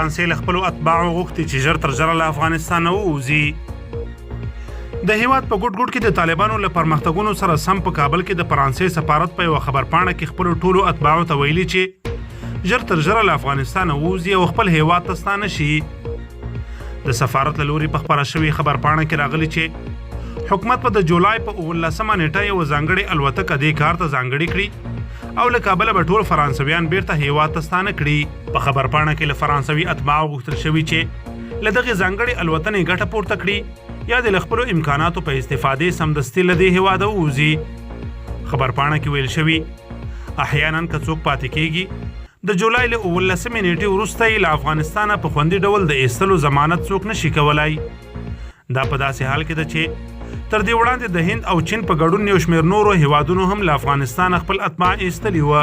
فرانسې له خپلو اتباعو غوښتي چې ژر تر ژره له افغانستانه ووځي. د هیواد په ګوټ ګوټ کې د طالبانو له پرمختګونو سره سم په کابل کې د فرانسې سفارت په یوه خبرپاڼه کې خپلو ټولو اتباعو ته ویلي چې ژر تر ژره له افغانستانه ووځي او خپل هیواد ته ستانه شي. د سفارت له لوري په خپره شوې خبرپاڼه کې راغلي چې حکومت په د جولای په 19 نیټه یوه ځانګړې الوتکه دې کار ته ځانګړې کړي او له کابله به ټول فرانسویان بیرته هیواد ته ستانه کړي. په خبرپاڼه کې له فرانسوي اتباعو غوښتل شوي چې له دغې ځانګړې الوتنې ګټه پورته کړي یا د له خپلو امکاناتو په استفادې سمدستي له دې هیواده ووځي. خبرپاڼه کې ویل شوي احیانا که څوک پاتې کېږي د جولای له 19 نیټې وروسته یې له افغانستانه په خوندي ډول د ایستلو ضمانت څوک نشي کولای. دا په داسې حال کې ده چې تر دې وړاندې د هند او چین په ګډون یو شمېر نورو هیوادونو هم له افغانستانه خپل اتباع ایستلي وه.